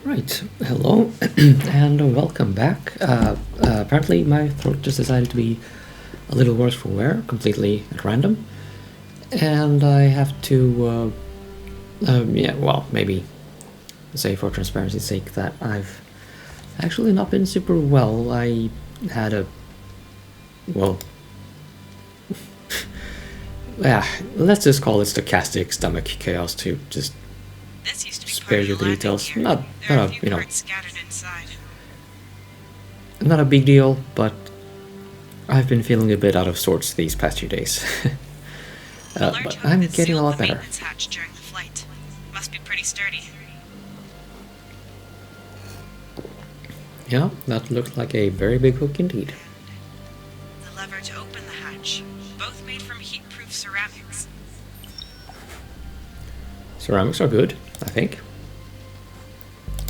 Right, hello and welcome back. Apparently my throat just decided to be a little worse for wear, completely at random. And I have to, yeah, well, maybe say for transparency's sake that I've actually not been super well. I had a, well, yeah, let's just call it stochastic stomach chaos to just This used to be spare part of you the the lab in details. here. Not, There are a not a, few you know, parts scattered inside. not a big deal, but I've been feeling a bit out of sorts these past few days. A large But hook I'm that getting a sealed lot the better. maintenance hatch during the flight. Must be pretty sturdy. Yeah, that looks like a very big hook indeed. And the lever to open the hatch. Both made from heat-proof ceramics. Ceramics are good, I think.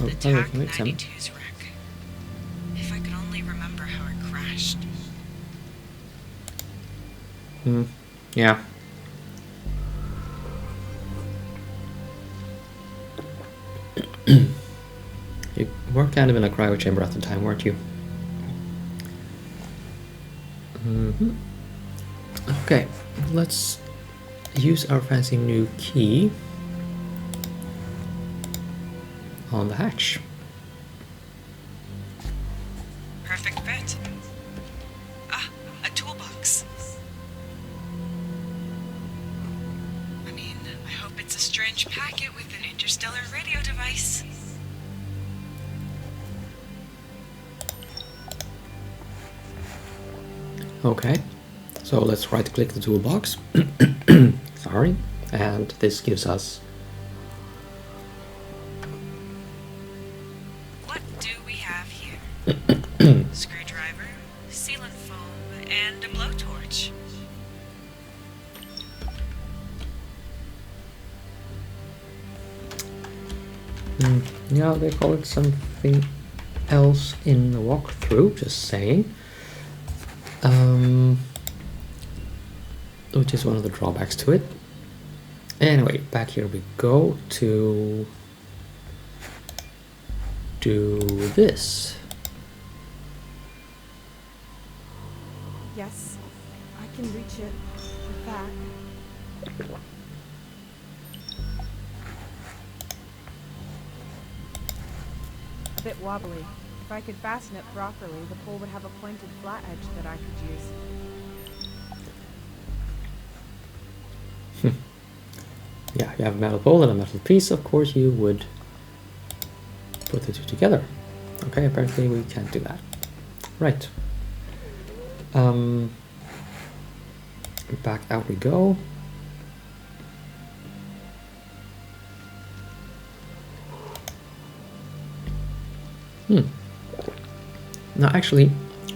Oh, The that TAC makes sense. 92's wreck. If I could only remember how it crashed. Yeah. You were kind of in a cryo chamber at the time, weren't you? Okay, let's use our fancy new key on the hatch. Perfect fit. Ah, a toolbox. I mean, I hope it's a strange packet with an interstellar radio device. Okay, so let's right click the toolbox. Sorry, and this gives us. What do we have here? Screwdriver, sealant foam, and a blowtorch. Yeah, they call it something else in the walkthrough, just saying. Which is one of the drawbacks to it. Anyway, back here we go to do this. Yes, I can reach it with that. A bit wobbly. If I could fasten it properly, the pole would have a pointed flat edge that I could use. Yeah, you have a metal pole and a metal piece, of course you would put the two together. Okay, apparently we can't do that. Right. Back out we go. Now actually,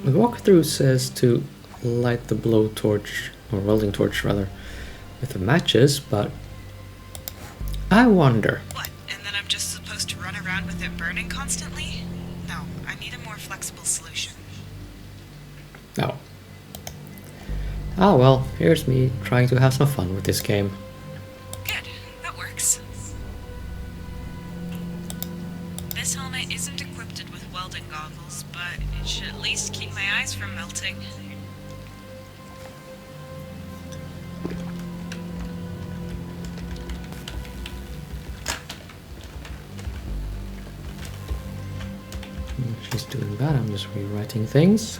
the walkthrough says to light the blowtorch, or welding torch rather, with the matches, but I wonder. What, and then I'm just supposed to run around with it burning constantly? No, I need a more flexible solution. No. Ah well, here's me trying to have some fun with this game. Good, that works. This helmet isn't equipped with welding goggles, but it should at least keep my eyes from melting. She's doing that, I'm just rewriting things.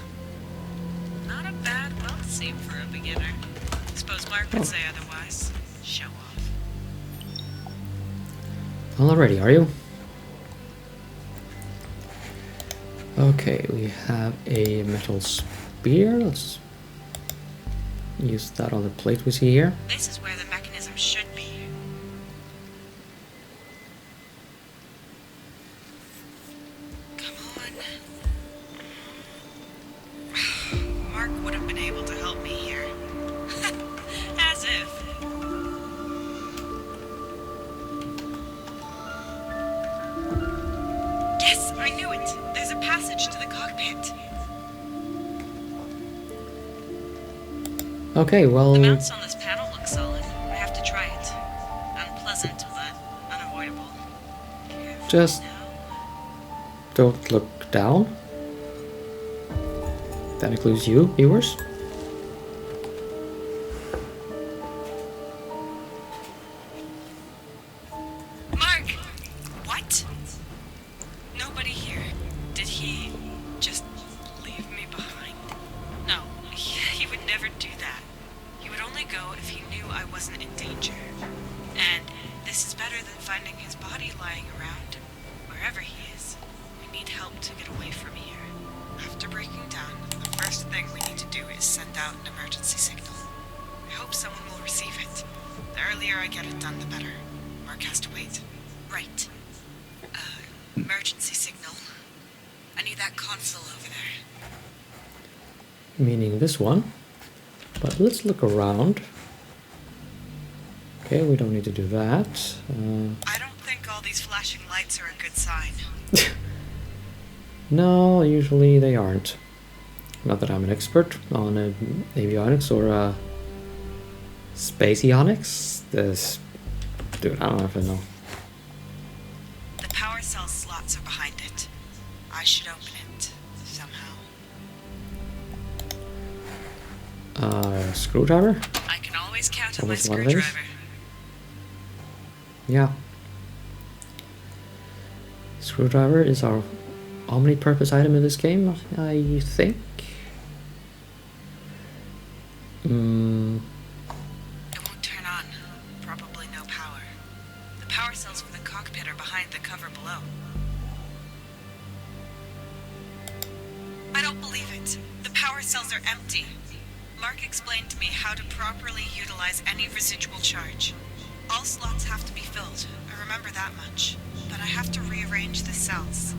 Not a bad weld seam for a beginner. Suppose Mark would say otherwise. Show off. Alrighty, are you? Okay, we have a metal spear. Let's use that on the plate we see here. This is where the mechanism should be. Come on. Mark would have been able to help me here. As if. Yes, I knew it. There's a passage to the cockpit. Okay, well, The mounts on this panel look solid. I have to try it. Unpleasant, but unavoidable. Careful Just now. don't look down. That includes you, viewers. Mark! What? Nobody here. Did he just leave me behind? No, he would never do that. He would only go if he knew I wasn't in danger. And this is better than finding his body lying around. Wherever he is, we need help to get away from here. After breaking down, the first thing we need to do is send out an emergency signal. I hope someone will receive it. The earlier I get it done, the better. Mark has to wait. Right. Emergency signal. I need that console over there. Meaning this one. But let's look around. Okay, we don't need to do that. I don't think all these flashing lights are a good sign. No, usually they aren't. Not that I'm an expert on avionics or spacionics. Dude, I don't know if I know. The power cell slots are behind it. I should open it somehow. Screwdriver? I can always count on my Always one of these? screwdriver. Yeah. Screwdriver is our omni-purpose item in this game, I think. It won't turn on. Probably no power. The power cells for the cockpit are behind the cover below. I don't believe it. The power cells are empty. Mark explained to me how to properly utilize any residual charge. All slots have to be filled. I remember that much. But I have to rearrange the cells.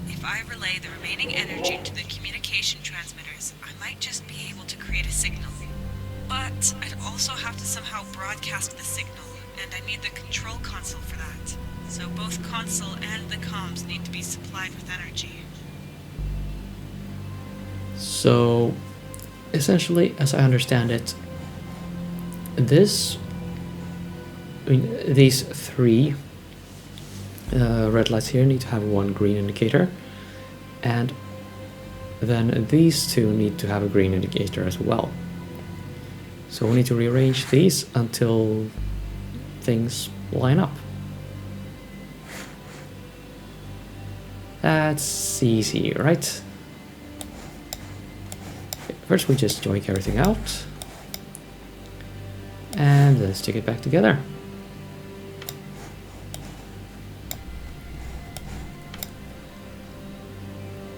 If I relay the remaining energy to the communication transmitters, I might just be able to create a signal. But I'd also have to somehow broadcast the signal, and I need the control console for that. So both console and the comms need to be supplied with energy. So, essentially, as I understand it, these three red lights here need to have one green indicator, and then these two need to have a green indicator as well. So we need to rearrange these until things line up. That's easy, right? First we just join everything out, and let's stick it back together.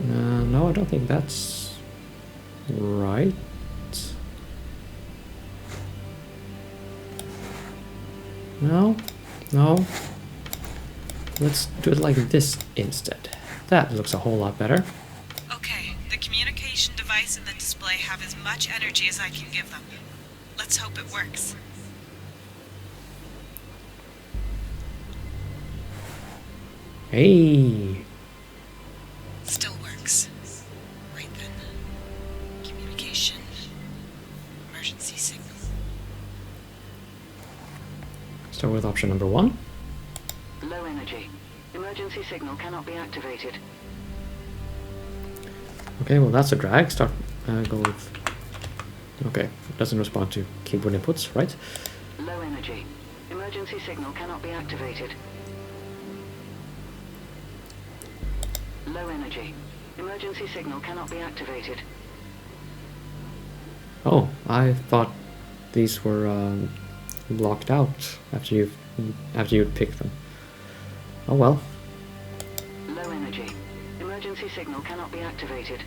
No, I don't think that's right. No. Let's do it like this instead. That looks a whole lot better. Okay, the communication device and the display have as much energy as I can give them. Let's hope it works. Hey. Still works. Right then. Communication. Emergency signal. Start with option number 1. Low energy. Emergency signal cannot be activated. Okay, well that's a drag. Start go with. Okay, it doesn't respond to keyboard inputs, right? Low energy. Emergency signal cannot be activated. Low energy. Emergency signal cannot be activated. Oh, I thought these were blocked out after you'd picked them. Oh well. Low energy. Emergency signal cannot be activated.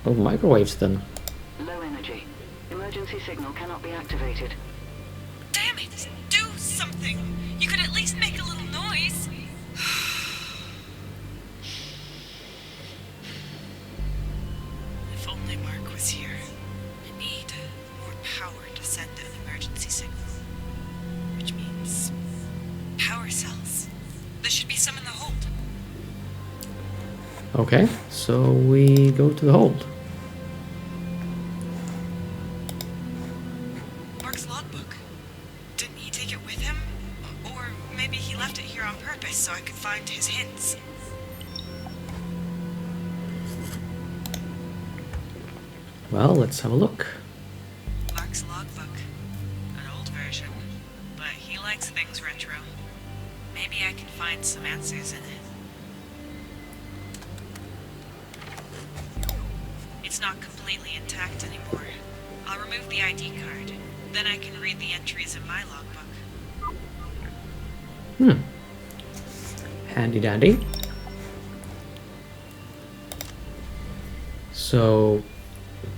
Oh, microwaves then. Low energy. Emergency signal cannot be activated. Damn it! Do something! You could at least make a little noise! If only Mark was here. I need more power to send an emergency signal. Which means power cells. There should be some in the hold. Okay, so we go to the hold. Mark's logbook. Didn't he take it with him? Or maybe he left it here on purpose so I could find his hints. Well, let's have a look. Mark's logbook. An old version, but he likes things retro. Maybe I can find some answers in it. It's not completely intact anymore. I'll remove the ID card. Then I can read the entries in my logbook. Handy dandy. So,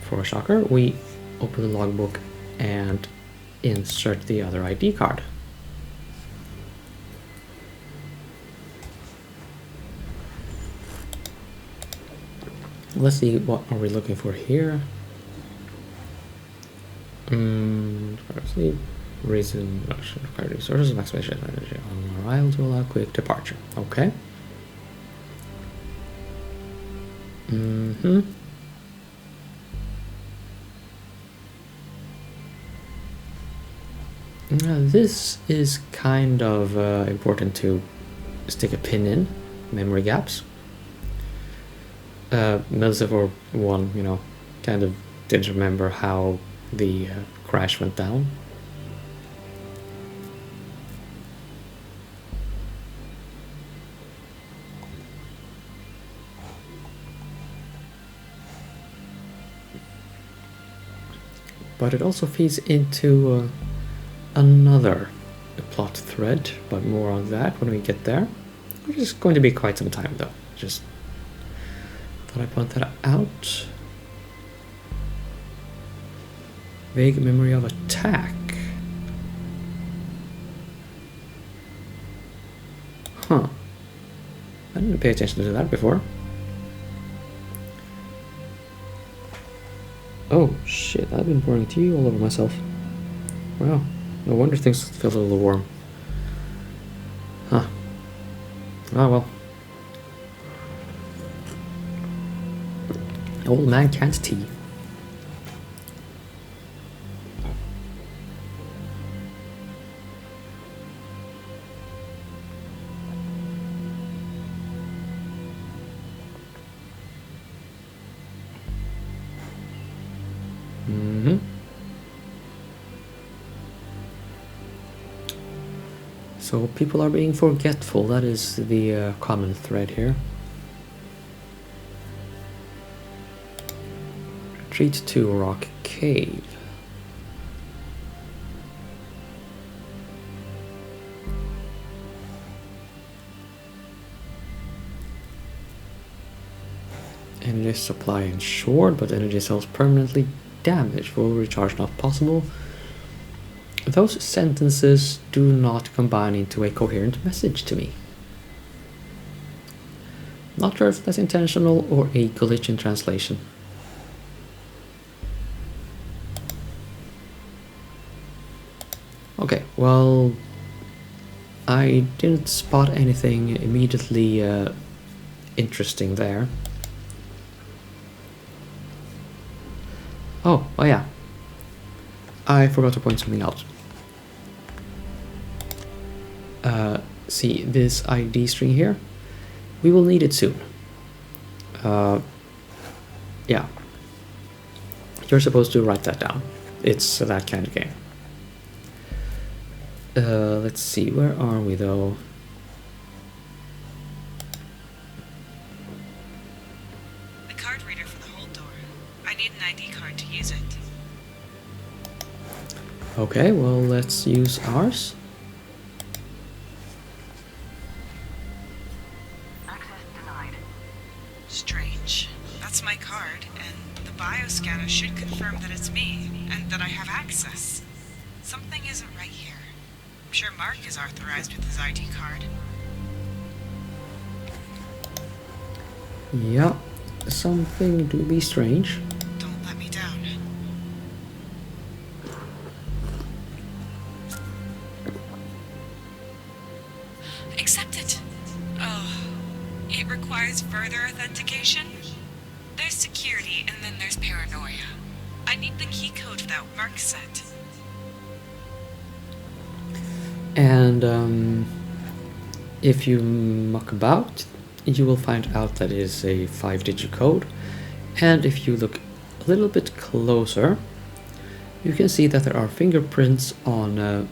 for a shocker, we open the logbook and insert the other ID card. Let's see, what are we looking for here? Firstly, reason reduction required resources, maximization energy on arrival to allow quick departure. Okay. Now, this is kind of important to stick a pin in, memory gaps. Milsivor 1, you know, kind of didn't remember how the crash went down. But it also feeds into another plot thread, but more on that when we get there. Which is going to be quite some time though. Just thought I'd point that out. Vague memory of attack. Huh. I didn't pay attention to that before. Oh shit, I've been pouring tea all over myself. Wow, no wonder things feel a little warm. Huh. Oh well. Old man can't tea. So people are being forgetful, that is the common thread here. Retreat to Rock Cave. Energy supply ensured, but energy cells permanently damaged. Full recharge not possible. Those sentences do not combine into a coherent message to me. Not sure if that's intentional or a glitch in translation. Okay, well, I didn't spot anything immediately interesting there. Oh yeah. I forgot to point something out. See this ID string here? We will need it soon. Yeah. You're supposed to write that down. It's that kind of game. Let's see, where are we though? The card reader for the hold door. I need an ID card to use it. Okay, well, let's use ours. Access denied. Strange. That's my card, and the bioscanner should confirm that it's me, and that I have access. Something isn't right here. I'm sure Mark is authorized with his ID card. Yeah, something do be strange. Don't let me down. Accept it. Oh, it requires further authentication? There's security, and then there's paranoia. I need the key code that Mark sent. And if you muck about, you will find out that it is a 5-digit code. And if you look little bit closer, you can see that there are fingerprints on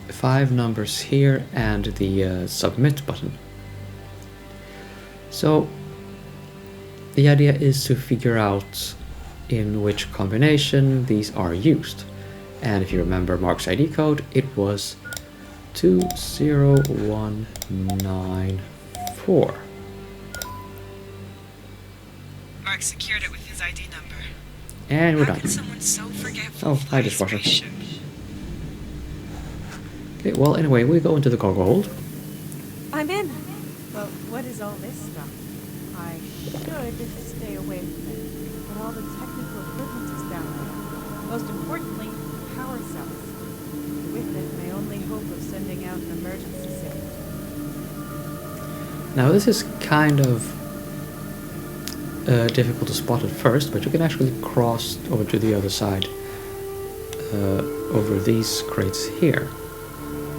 5 numbers here and the submit button. So the idea is to figure out in which combination these are used. And if you remember Mark's ID code, it was 20194. Mark secured it with his ID number. And we're How done. could someone so forgetful Oh, fly hi, a dishwasher. spaceship? Okay, well, anyway, we go into the cargo hold. I'm in! But what is all this stuff? I should stay away from it, but all the technical equipment is down there. Most importantly, power cells. With it, my only hope of sending out an emergency signal. Now, this is kind of difficult to spot at first, but you can actually cross over to the other side over these crates here.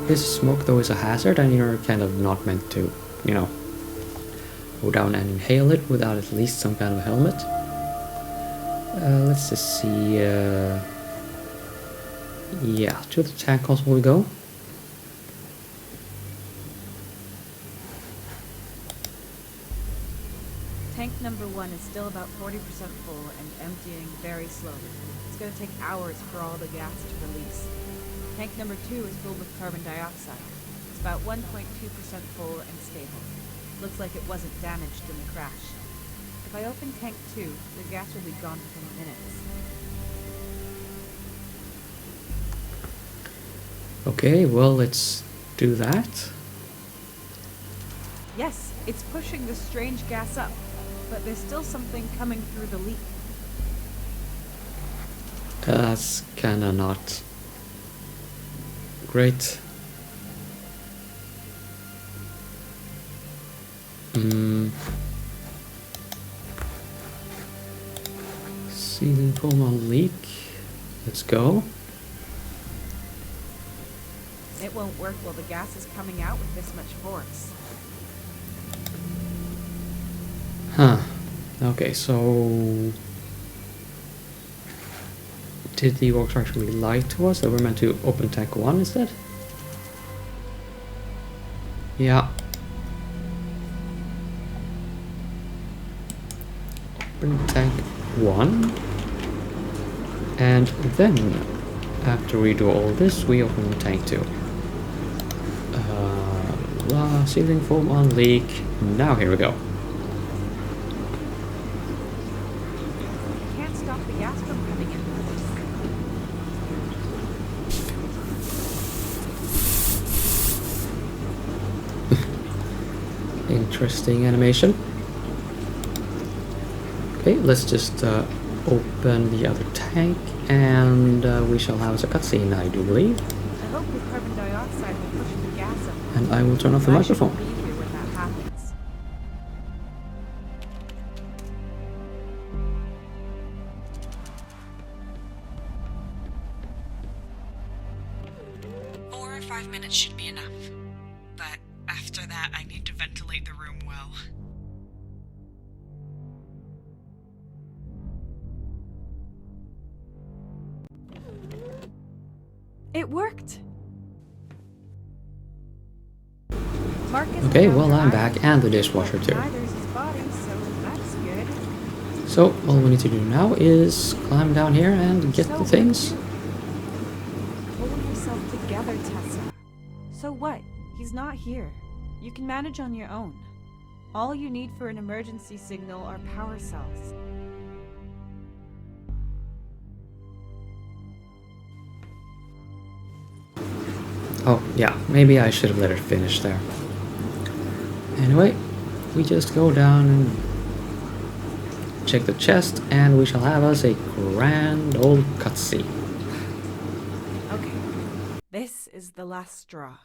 This smoke, though, is a hazard, and you're kind of not meant to, you know, go down and inhale it without at least some kind of a helmet. Let's just see. Yeah, to the tank console we go. Tank number 1 is still about 40% full and emptying very slowly. It's going to take hours for all the gas to release. Tank number 2 is filled with carbon dioxide. It's about 1.2% full and stable. Looks like it wasn't damaged in the crash. If I open tank 2, the gas will be gone within minutes. Okay, well, let's do that. Yes, it's pushing the strange gas up, but there's still something coming through the leak. That's kinda not great. Sealing foam on leak. Let's go. It won't work while the gas is coming out with this much force. Huh. Okay, so did the orcs actually lie to us that we're meant to open tank 1 instead? Yeah. Open tank 1. And then, after we do all this, we open tank 2. Sealing foam on leak. Now here we go. Can't stop the gas from coming in. Interesting animation. Okay, let's just open the other tank, and we shall have us a cutscene, I do believe. I hope the carbon dioxide will push the gas up. And I will turn off the I microphone. shouldn't be here when that happens. Four or 5 minutes should be enough. But after that, I need to ventilate the room well. It worked! Mark isn't Okay, down well, there I'm either. back, and the dishwasher too. Neither is his body, so that's good. So, all we need to do now is climb down here and get So the things. Pull yourself together, Tessa. So what? He's not here. You can manage on your own. All you need for an emergency signal are power cells. Oh, yeah, maybe I should have let it finish there. Anyway, we just go down and check the chest, and we shall have us a grand old cutscene. Okay. This is the last straw.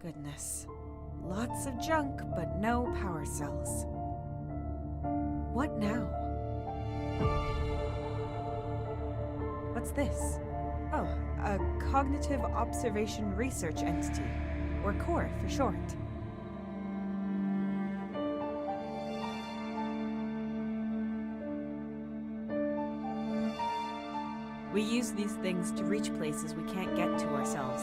Goodness. Lots of junk, but no power cells. What now? What's this? Oh, a cognitive observation research entity. or Core for short. We use these things to reach places we can't get to ourselves.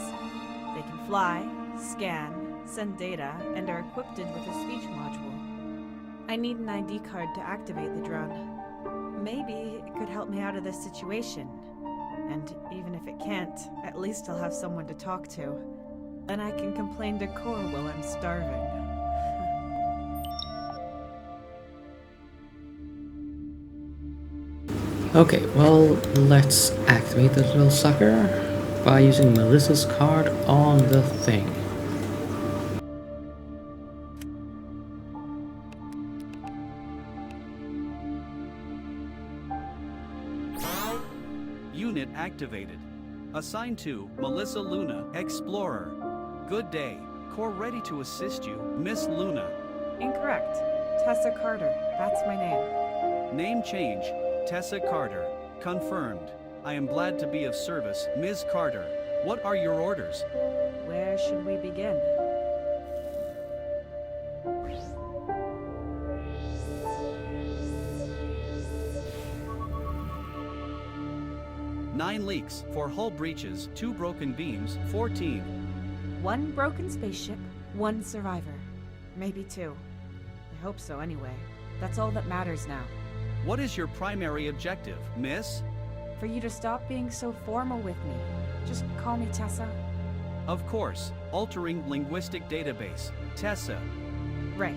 They can fly, scan, send data, and are equipped with a speech module. I need an ID card to activate the drone. Maybe it could help me out of this situation. And even if it can't, at least I'll have someone to talk to. Then I can complain to Core while I'm starving. Okay, well, let's activate the little sucker by using Melissa's card on the thing. Unit activated. Assigned to Melissa Luna, Explorer. Good day. Core ready to assist you, Miss Luna. Incorrect. Tessa Carter. That's my name. Name change. Tessa Carter. Confirmed. I am glad to be of service, Ms. Carter. What are your orders? Where should we begin? Nine leaks, 4 hull breaches, 2 broken beams, 14. 1 broken spaceship, 1 survivor. Maybe 2. I hope so anyway. That's all that matters now. What is your primary objective, Miss? For you to stop being so formal with me. Just call me Tessa. Of course, altering linguistic database. Tessa. Right.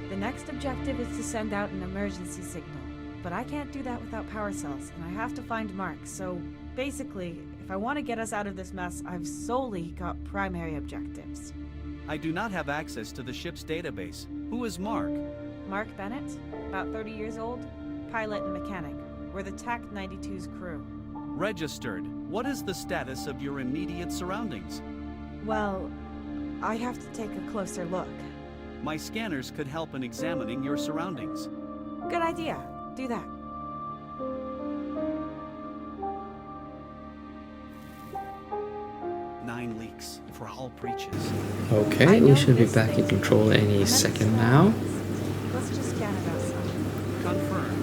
The next objective is to send out an emergency signal. But I can't do that without power cells, and I have to find Mark, so basically, if I want to get us out of this mess, I've solely got primary objectives. I do not have access to the ship's database. Who is Mark? Mark Bennett, about 30 years old, pilot and mechanic. We're the TAC-92's crew. Registered. What is the status of your immediate surroundings? Well, I have to take a closer look. My scanners could help in examining your surroundings. Good idea. Do that. Nine leaks, 4 hull breaches. Okay, we should be back in control any second now. Let's just scan it outside. Confirmed.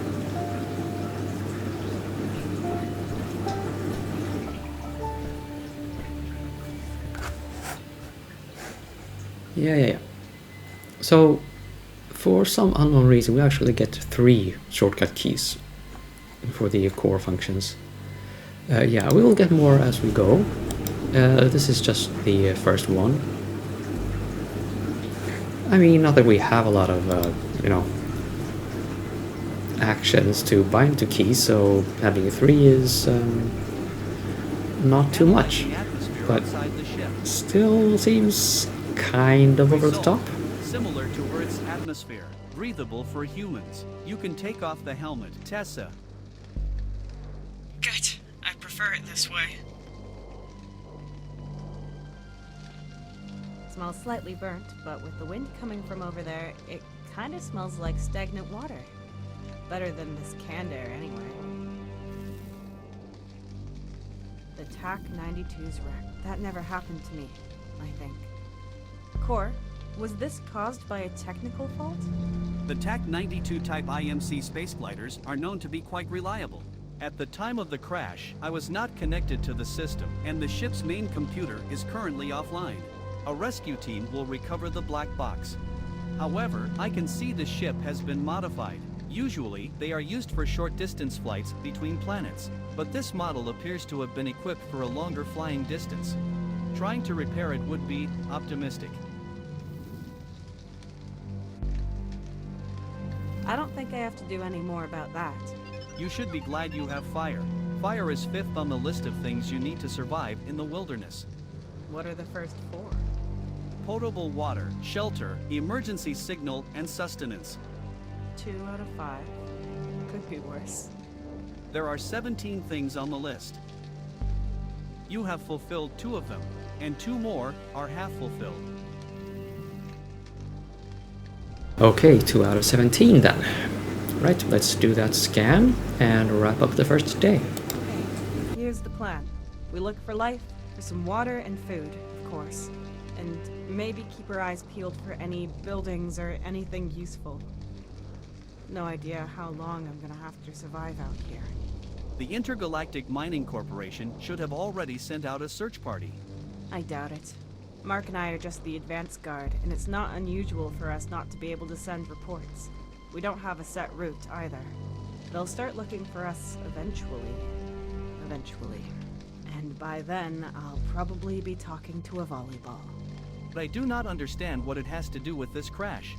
Yeah. So, for some unknown reason, we actually get 3 shortcut keys for the core functions. Yeah, we will get more as we go. This is just the first one. I mean, not that we have a lot of, actions to bind to keys, so having 3 is not too much. But still seems kind of over the top. Similar to Earth's atmosphere, breathable for humans. You can take off the helmet, Tessa. Good. I prefer it this way. Smells slightly burnt, but with the wind coming from over there, it kind of smells like stagnant water. Better than this canned air, anyway. The TAC-92's wreck. That never happened to me, I think. Core, was this caused by a technical fault? The TAC-92 type IMC space gliders are known to be quite reliable. At the time of the crash, I was not connected to the system, and the ship's main computer is currently offline. A rescue team will recover the black box. However, I can see the ship has been modified. Usually, they are used for short-distance flights between planets, but this model appears to have been equipped for a longer flying distance. Trying to repair it would be optimistic. I don't think I have to do any more about that. You should be glad you have fire. Fire is 5th on the list of things you need to survive in the wilderness. What are the first 4? Potable water, shelter, emergency signal, and sustenance. 2 out of 5. Could be worse. There are 17 things on the list. You have fulfilled 2 of them, and 2 more are half fulfilled. Okay, 2 out of 17 then. Right, let's do that scan and wrap up the first day. Okay, here's the plan. We look for life, for some water and food, of course. And maybe keep our eyes peeled for any buildings or anything useful. No idea how long I'm gonna have to survive out here. The Intergalactic Mining Corporation should have already sent out a search party. I doubt it. Mark and I are just the advance guard, and it's not unusual for us not to be able to send reports. We don't have a set route either. They'll start looking for us eventually. And by then, I'll probably be talking to a volleyball. But I do not understand what it has to do with this crash.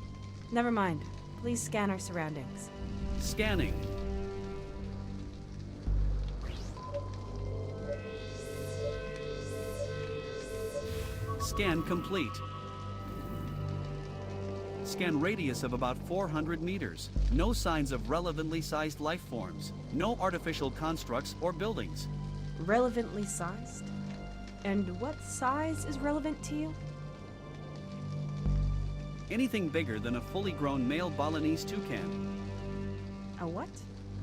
Never mind. Please scan our surroundings. Scanning. Scan complete. Scan radius of about 400 meters. No signs of relevantly sized life forms. No artificial constructs or buildings. Relevantly sized? And what size is relevant to you? Anything bigger than a fully grown male Balinese toucan. A what?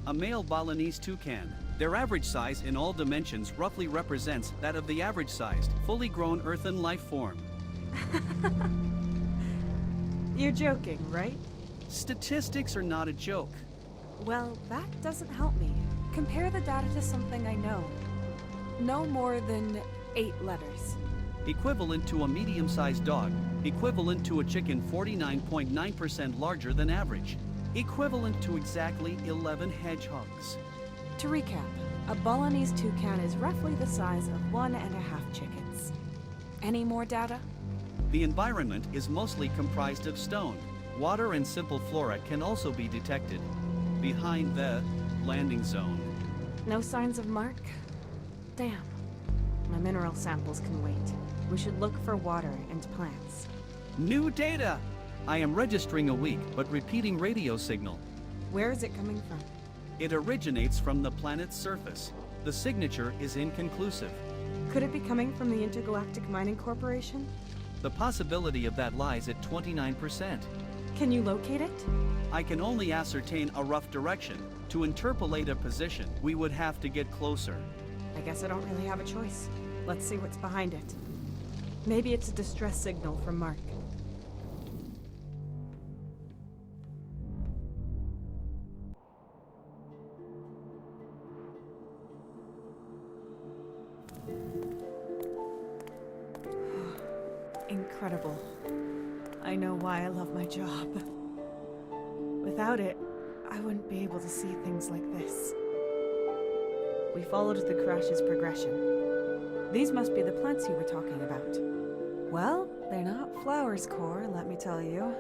A male Balinese toucan. Their average size in all dimensions roughly represents that of the average-sized, fully grown earthen life form. You're joking, right? Statistics are not a joke. Well, that doesn't help me. Compare the data to something I know. No more than 8 letters. Equivalent to a medium-sized dog. Equivalent to a chicken 49.9% larger than average. Equivalent to exactly 11 hedgehogs. To recap, a Balinese toucan is roughly the size of 1.5 chickens. Any more data? The environment is mostly comprised of stone. Water and simple flora can also be detected behind the landing zone. No signs of Mark? Damn. My mineral samples can wait. We should look for water and plants. New data! I am registering a weak but repeating radio signal. Where is it coming from? It originates from the planet's surface. The signature is inconclusive. Could it be coming from the Intergalactic Mining Corporation? The possibility of that lies at 29%. Can you locate it? I can only ascertain a rough direction. To interpolate a position, we would have to get closer. I guess I don't really have a choice. Let's see what's behind it. Maybe it's a distress signal from Mark. Incredible. I know why I love my job. Without it, I wouldn't be able to see things like this. We followed the crash's progression. These must be the plants you were talking about. Well, they're not flowers, Core, let me tell you.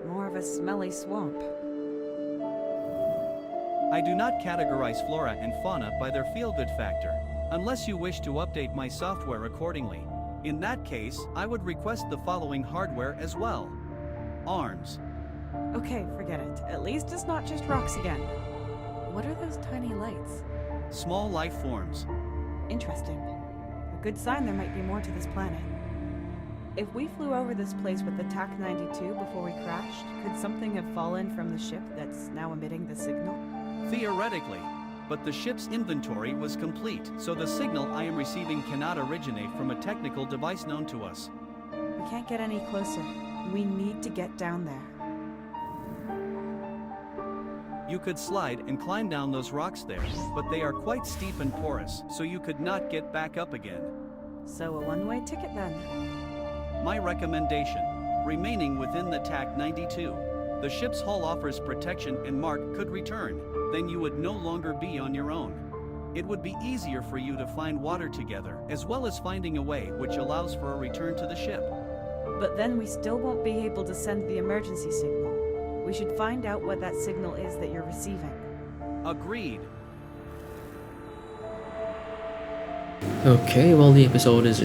More of a smelly swamp. I do not categorize flora and fauna by their feel-good factor, unless you wish to update my software accordingly. In that case, I would request the following hardware as well. Arms. Okay, forget it. At least it's not just rocks again. What are those tiny lights? Small life forms. Interesting. A good sign there might be more to this planet. If we flew over this place with the TAC-92 before we crashed, could something have fallen from the ship that's now emitting the signal? Theoretically. But the ship's inventory was complete, so the signal I am receiving cannot originate from a technical device known to us. We can't get any closer. We need to get down there. You could slide and climb down those rocks there, but they are quite steep and porous, so you could not get back up again. So a one-way ticket then? My recommendation, remaining within the TAC-92. The ship's hull offers protection and Mark could return. Then you would no longer be on your own. It would be easier for you to find water together, as well as finding a way which allows for a return to the ship. But then we still won't be able to send the emergency signal. We should find out what that signal is that you're receiving. Agreed. Okay, well, the episode is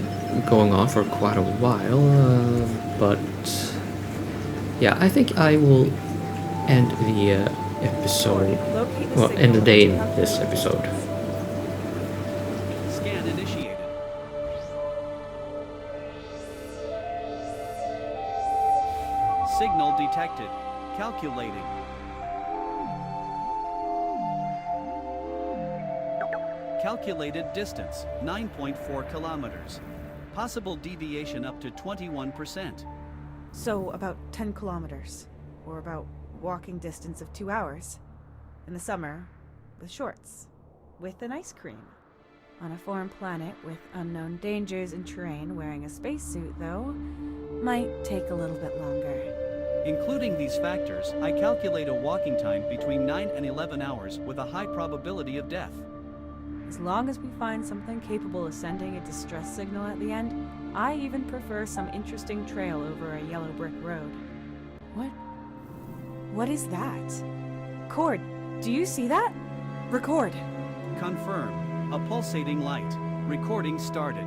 going on for quite a while, but yeah, I think I will end the episode. Locate the Well, signal. end the day in this episode. Scan initiated. Signal detected. Calculating. Calculated distance, 9.4 kilometers. Possible deviation up to 21%. So, about 10 kilometers. Or about walking distance of 2 hours. In the summer, with shorts. With an ice cream. On a foreign planet with unknown dangers and terrain, wearing a spacesuit, though, might take a little bit longer. Including these factors, I calculate a walking time between 9 and 11 hours with a high probability of death. As long as we find something capable of sending a distress signal at the end, I even prefer some interesting trail over a yellow brick road. What is that? Cord, do you see that? Record. Confirm. A pulsating light. Recording started.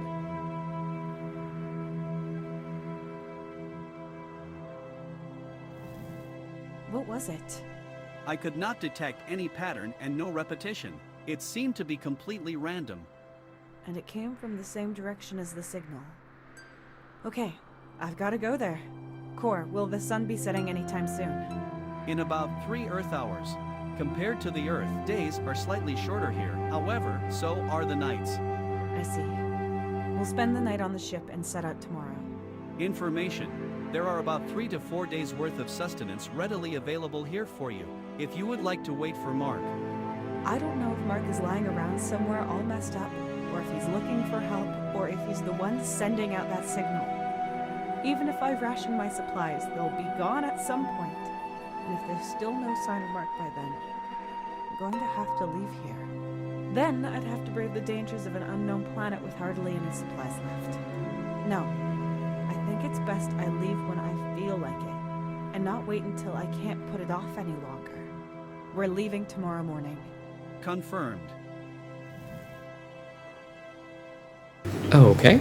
What was it? I could not detect any pattern and no repetition. It seemed to be completely random. And it came from the same direction as the signal. Okay, I've got to go there. Core, will the sun be setting anytime soon? In about 3 Earth hours. Compared to the Earth, days are slightly shorter here. However, so are the nights. I see. We'll spend the night on the ship and set out tomorrow. Information. There are about 3 to 4 days worth of sustenance readily available here for you, if you would like to wait for Mark. I don't know if Mark is lying around somewhere all messed up, or if he's looking for help, or if he's the one sending out that signal. Even if I've rationed my supplies, they'll be gone at some point. And if there's still no sign of Mark by then, I'm going to have to leave here. Then I'd have to brave the dangers of an unknown planet with hardly any supplies left. No, I think it's best I leave when I feel like it, and not wait until I can't put it off any longer. We're leaving tomorrow morning. Confirmed. Okay.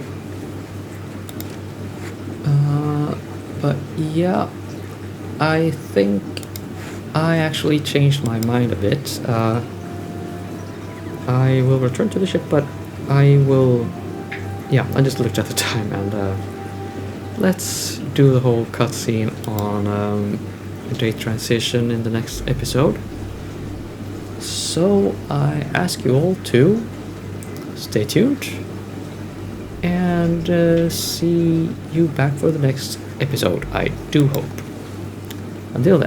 But yeah, I think I actually changed my mind a bit. I will return to the ship, but I will... Yeah, I just looked at the time, and let's do the whole cutscene on date transition in the next episode. So I ask you all to stay tuned and see you back for the next episode, I do hope. Until then.